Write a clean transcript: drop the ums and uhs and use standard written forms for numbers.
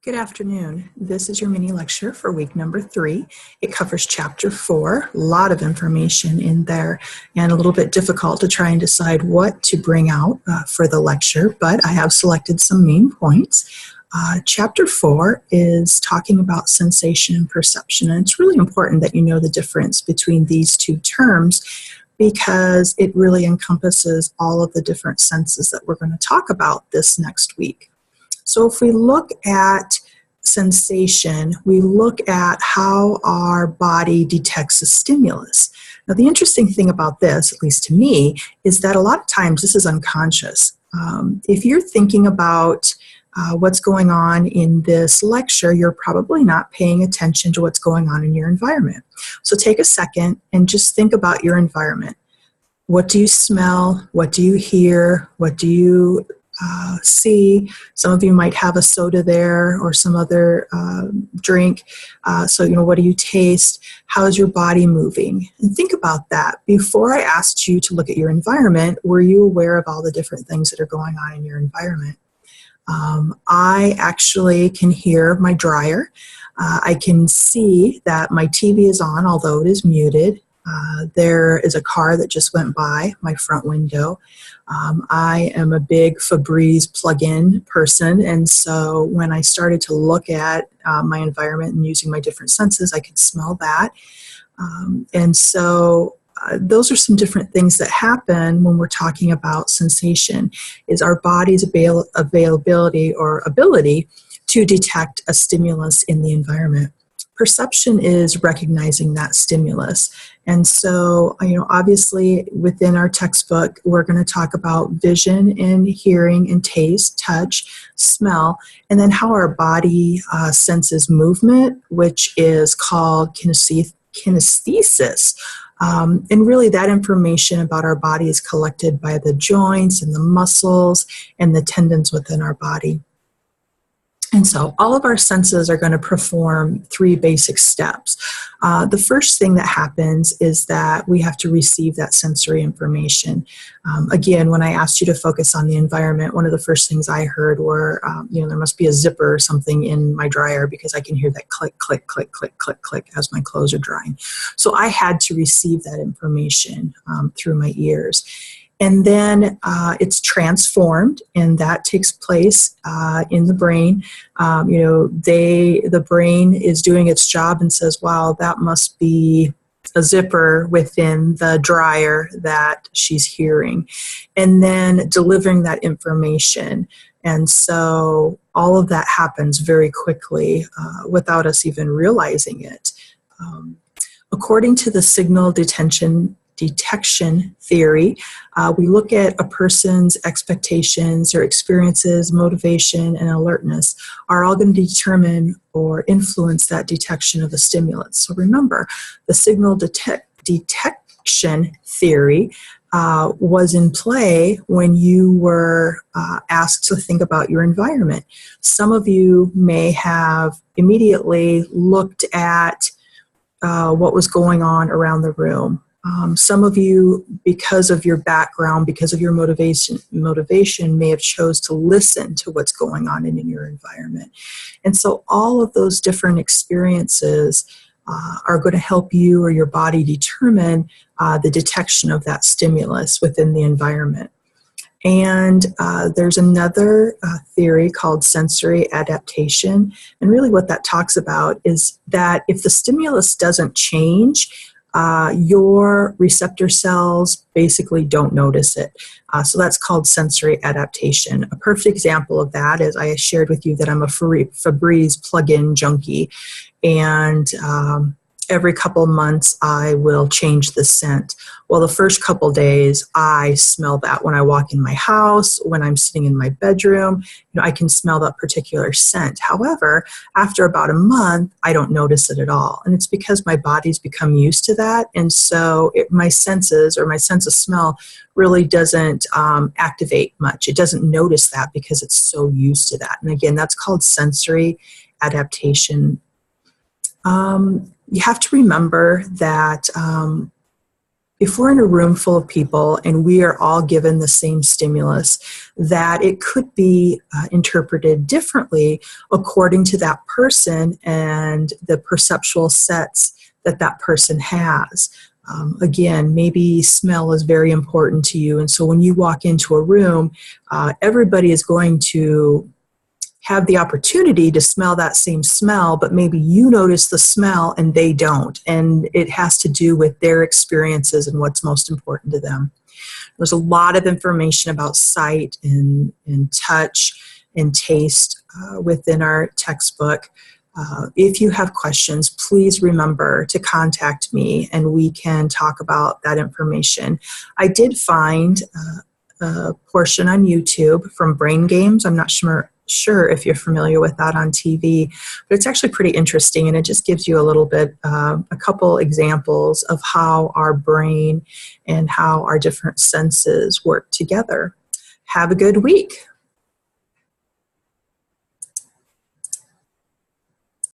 Good afternoon. This is your mini lecture for week number 3. It covers chapter 4, a lot of information in there and a little bit difficult to try and decide what to bring out for the lecture, but I have selected some main points. Chapter 4 is talking about sensation and perception, and it's really important that you know the difference between these two terms because it really encompasses all of the different senses that we're going to talk about this next week. So if we look at sensation, we look at how our body detects a stimulus. Now, the interesting thing about this, at least to me, is that a lot of times this is unconscious. If you're thinking about what's going on in this lecture, you're probably not paying attention to what's going on in your environment. So take a second and just think about your environment. What do you smell? What do you hear? What do you see? Some of you might have a soda there or some other drink. So, what do you taste? How is your body moving? And think about that. Before I asked you to look at your environment, were you aware of all the different things that are going on in your environment? I actually can hear my dryer. I can see that my TV is on, although it is muted. There is a car that just went by my front window. I am a big Febreze plug-in person, and so when I started to look at my environment and using my different senses, I could smell that. And so those are some different things that happen when we're talking about sensation, is our body's availability or ability to detect a stimulus in the environment. Perception is recognizing that stimulus. And so, obviously within our textbook, we're going to talk about vision and hearing and taste, touch, smell, and then how our body senses movement, which is called kinesthesis. And really that information about our body is collected by the joints and the muscles and the tendons within our body. And so all of our senses are going to perform 3 basic steps. The first thing that happens is that we have to receive that sensory information. Again, when I asked you to focus on the environment, one of the first things I heard were, there must be a zipper or something in my dryer because I can hear that click, click, click, click, click, click as my clothes are drying. So I had to receive that information through my ears. And then it's transformed, and that takes place in the brain. The brain is doing its job and says, wow, that must be a zipper within the dryer that she's hearing, and then delivering that information. And so all of that happens very quickly without us even realizing it. According to the signal detection theory, we look at a person's expectations, their experiences, motivation, and alertness are all going to determine or influence that detection of a stimulus. So remember, the signal detection theory was in play when you were asked to think about your environment. Some of you may have immediately looked at what was going on around the room. Some of you, because of your background, because of your motivation may have chose to listen to what's going on in your environment. And so all of those different experiences are going to help you or your body determine the detection of that stimulus within the environment. And there's another theory called sensory adaptation. And really what that talks about is that if the stimulus doesn't change, your receptor cells basically don't notice it. So that's called sensory adaptation. A perfect example of that is I shared with you that I'm a Febreze plug-in junkie. And every couple months I will change the scent. Well, the first couple days I smell that when I walk in my house, when I'm sitting in my bedroom, I can smell that particular scent. However, after about a month, I don't notice it at all. And it's because my body's become used to that. And so my senses or my sense of smell really doesn't activate much. It doesn't notice that because it's so used to that. And again, that's called sensory adaptation. You have to remember that if we're in a room full of people and we are all given the same stimulus, that it could be interpreted differently according to that person and the perceptual sets that that person has. Again, maybe smell is very important to you, and so when you walk into a room, everybody is going to have the opportunity to smell that same smell, but maybe you notice the smell and they don't. And it has to do with their experiences and what's most important to them. There's a lot of information about sight and touch and taste within our textbook. If you have questions, please remember to contact me and we can talk about that information. I did find a portion on YouTube from Brain Games. I'm not sure if you're familiar with that on TV, but it's actually pretty interesting, and it just gives you a little bit, a couple examples of how our brain and how our different senses work together. Have a good week.